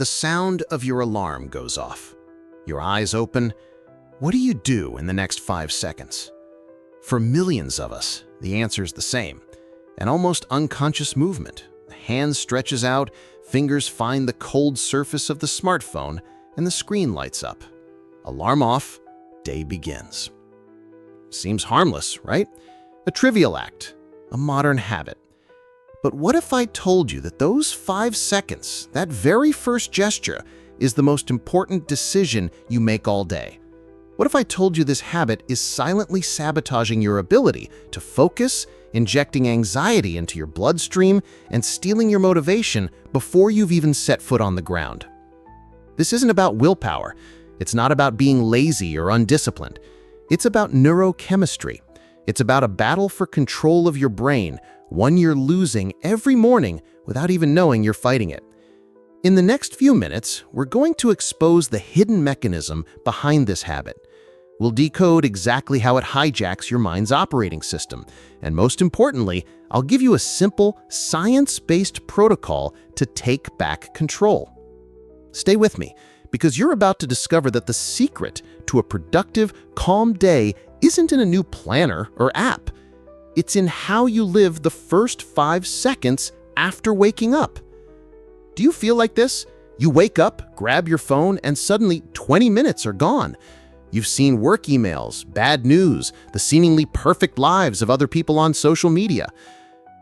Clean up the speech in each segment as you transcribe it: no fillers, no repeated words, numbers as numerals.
The sound of your alarm goes off. Your eyes open. What do you do in the next 5 seconds? For millions of us, the answer is the same. An almost unconscious movement. The hand stretches out, fingers find the cold surface of the smartphone, and the screen lights up. Alarm off, day begins. Seems harmless, right? A trivial act, a modern habit. But what if I told you that those 5 seconds, that very first gesture, is the most important decision you make all day? What if I told you this habit is silently sabotaging your ability to focus, injecting anxiety into your bloodstream, and stealing your motivation before you've even set foot on the ground? This isn't about willpower. It's not about being lazy or undisciplined. It's about neurochemistry. It's about a battle for control of your brain, one you're losing every morning without even knowing you're fighting it. In the next few minutes, we're going to expose the hidden mechanism behind this habit. We'll decode exactly how it hijacks your mind's operating system. And most importantly, I'll give you a simple, science-based protocol to take back control. Stay with me, because you're about to discover that the secret to a productive, calm day isn't in a new planner or app. It's in how you live the first 5 seconds after waking up. Do you feel like this? You wake up, grab your phone, and suddenly 20 minutes are gone. You've seen work emails, bad news, the seemingly perfect lives of other people on social media.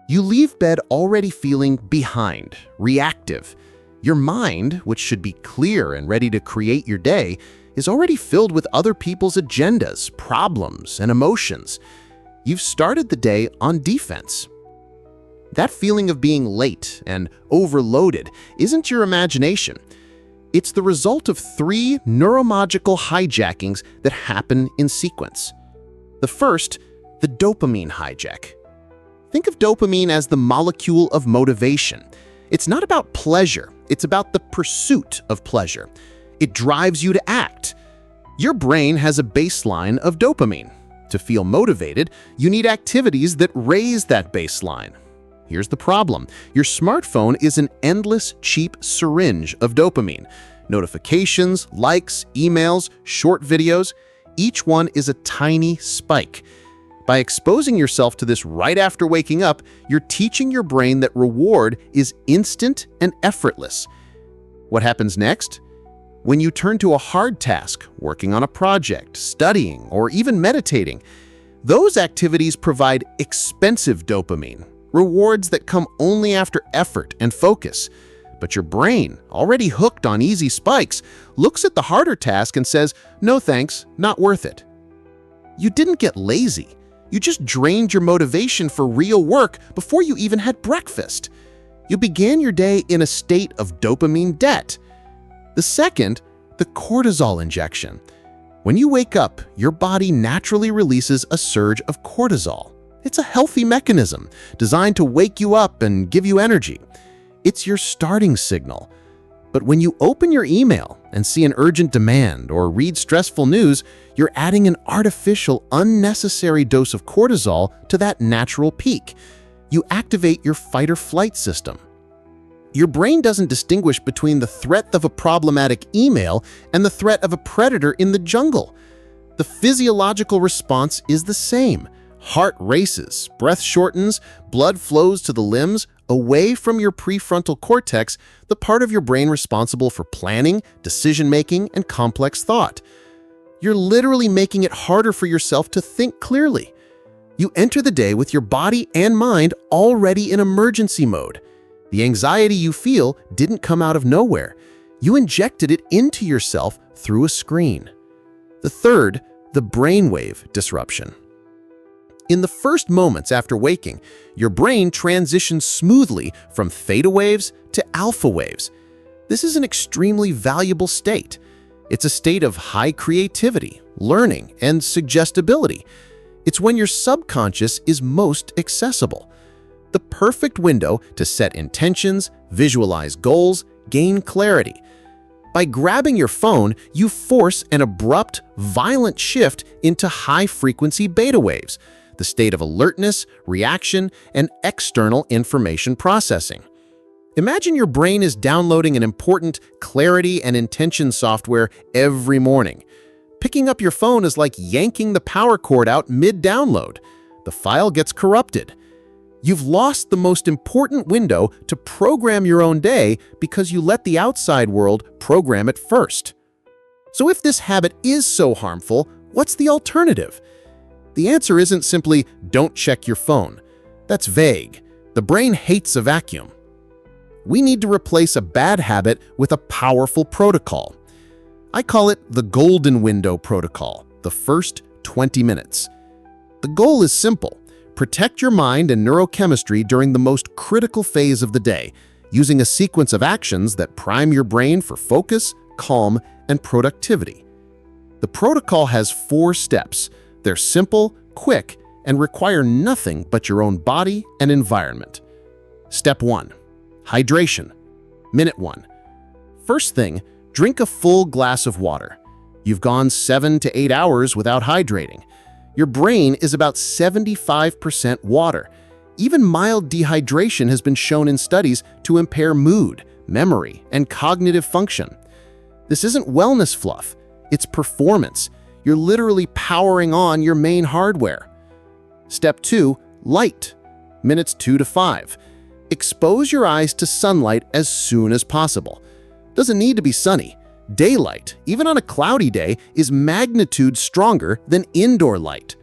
You leave bed already feeling behind, reactive. Your mind, which should be clear and ready to create your day, is already filled with other people's agendas, problems, and emotions. You've started the day on defense. That feeling of being late and overloaded isn't your imagination. It's the result of 3 neurological hijackings that happen in sequence. The first, the dopamine hijack. Think of dopamine as the molecule of motivation. It's not about pleasure, it's about the pursuit of pleasure. It drives you to act. Your brain has a baseline of dopamine. To feel motivated, you need activities that raise that baseline. Here's the problem. Your smartphone is an endless, cheap syringe of dopamine. Notifications, likes, emails, short videos, each one is a tiny spike. By exposing yourself to this right after waking up, you're teaching your brain that reward is instant and effortless. What happens next? When you turn to a hard task, working on a project, studying, or even meditating, those activities provide expensive dopamine, rewards that come only after effort and focus. But your brain, already hooked on easy spikes, looks at the harder task and says, "No thanks, not worth it." You didn't get lazy. You just drained your motivation for real work before you even had breakfast. You began your day in a state of dopamine debt. The second, the cortisol injection. When you wake up, your body naturally releases a surge of cortisol. It's a healthy mechanism designed to wake you up and give you energy. It's your starting signal. But when you open your email and see an urgent demand or read stressful news, you're adding an artificial, unnecessary dose of cortisol to that natural peak. You activate your fight-or-flight system. Your brain doesn't distinguish between the threat of a problematic email and the threat of a predator in the jungle. The physiological response is the same. Heart races, breath shortens, blood flows to the limbs, away from your prefrontal cortex, the part of your brain responsible for planning, decision-making, and complex thought. You're literally making it harder for yourself to think clearly. You enter the day with your body and mind already in emergency mode. The anxiety you feel didn't come out of nowhere. You injected it into yourself through a screen. The third, the brainwave disruption. In the first moments after waking, your brain transitions smoothly from theta waves to alpha waves. This is an extremely valuable state. It's a state of high creativity, learning, and suggestibility. It's when your subconscious is most accessible. The perfect window to set intentions, visualize goals, gain clarity. By grabbing your phone, you force an abrupt, violent shift into high-frequency beta waves, the state of alertness, reaction, and external information processing. Imagine your brain is downloading an important clarity and intention software every morning. Picking up your phone is like yanking the power cord out mid-download. The file gets corrupted. You've lost the most important window to program your own day because you let the outside world program it first. So if this habit is so harmful, what's the alternative? The answer isn't simply don't check your phone. That's vague. The brain hates a vacuum. We need to replace a bad habit with a powerful protocol. I call it the golden window protocol, the first 20 minutes. The goal is simple. Protect your mind and neurochemistry during the most critical phase of the day, using a sequence of actions that prime your brain for focus, calm, and productivity. The protocol has 4 steps. They're simple, quick, and require nothing but your own body and environment. Step 1. Hydration. Minute 1. First thing, drink a full glass of water. You've gone 7 to 8 hours without hydrating. Your brain is about 75% water. Even mild dehydration has been shown in studies to impair mood, memory, and cognitive function. This isn't wellness fluff, it's performance. You're literally powering on your main hardware. Step 2, light. Minutes 2 to 5. Expose your eyes to sunlight as soon as possible. Doesn't need to be sunny. Daylight, even on a cloudy day, is magnitude stronger than indoor light.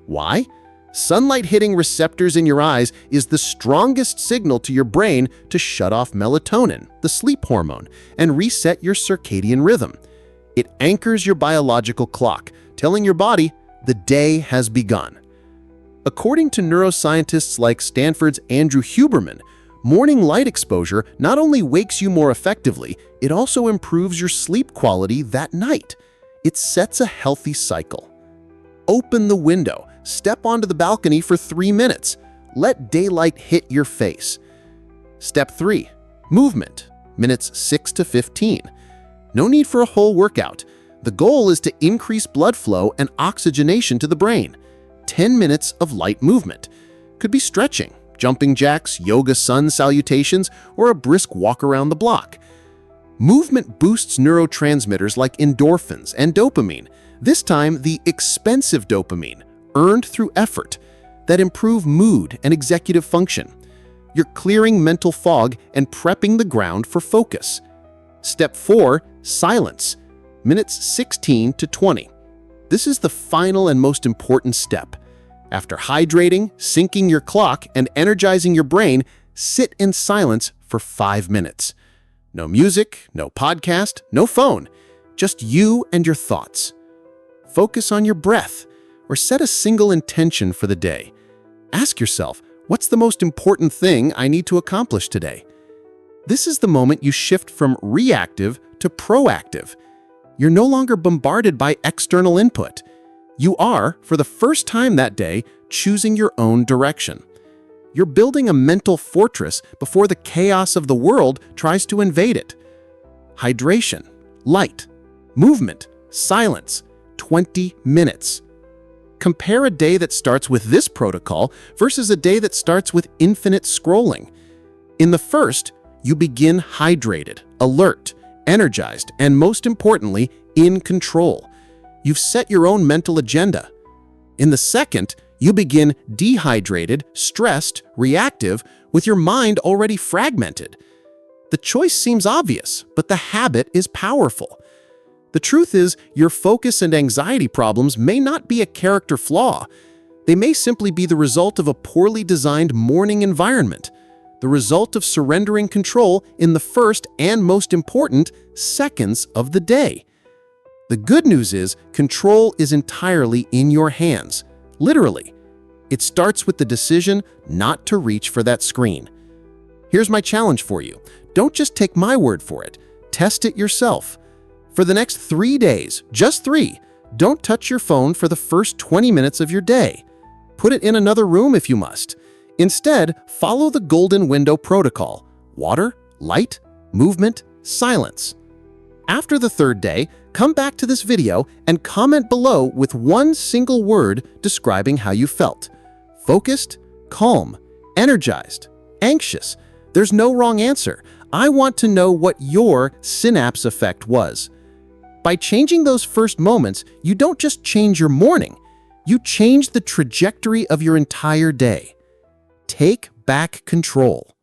Why? Sunlight hitting receptors in your eyes is the strongest signal to your brain to shut off melatonin, the sleep hormone, and reset your circadian rhythm. It anchors your biological clock, telling your body the day has begun. According to neuroscientists like Stanford's Andrew Huberman, morning light exposure not only wakes you more effectively, it also improves your sleep quality that night. It sets a healthy cycle. Open the window, step onto the balcony for 3 minutes. Let daylight hit your face. Step 3. Movement. Minutes 6 to 15. No need for a whole workout. The goal is to increase blood flow and oxygenation to the brain. 10 minutes of light movement. Could be stretching, jumping jacks, yoga sun salutations, or a brisk walk around the block. Movement boosts neurotransmitters like endorphins and dopamine, this time the expensive dopamine, earned through effort, that improve mood and executive function. You're clearing mental fog and prepping the ground for focus. Step 4, silence. Minutes 16 to 20. This is the final and most important step. After hydrating, syncing your clock, and energizing your brain, sit in silence for 5 minutes. No music, no podcast, no phone. Just you and your thoughts. Focus on your breath, or set a single intention for the day. Ask yourself, what's the most important thing I need to accomplish today? This is the moment you shift from reactive to proactive. You're no longer bombarded by external input. You are, for the first time that day, choosing your own direction. You're building a mental fortress before the chaos of the world tries to invade it. Hydration, light, movement, silence, 20 minutes. Compare a day that starts with this protocol versus a day that starts with infinite scrolling. In the first, you begin hydrated, alert, energized, and most importantly, in control. You've set your own mental agenda. In the second, you begin dehydrated, stressed, reactive, with your mind already fragmented. The choice seems obvious, but the habit is powerful. The truth is, your focus and anxiety problems may not be a character flaw. They may simply be the result of a poorly designed morning environment, the result of surrendering control in the first and most important seconds of the day. The good news is, control is entirely in your hands, literally. It starts with the decision not to reach for that screen. Here's my challenge for you. Don't just take my word for it. Test it yourself. For the next 3 days, just 3, don't touch your phone for the first 20 minutes of your day. Put it in another room if you must. Instead, follow the golden window protocol: water, light, movement, silence. After the 3rd day, come back to this video and comment below with one single word describing how you felt. Focused, calm, energized, anxious, There's no wrong answer. I want to know what your synapse effect was. By changing those first moments, you don't just change your morning, you change the trajectory of your entire day. Take back control.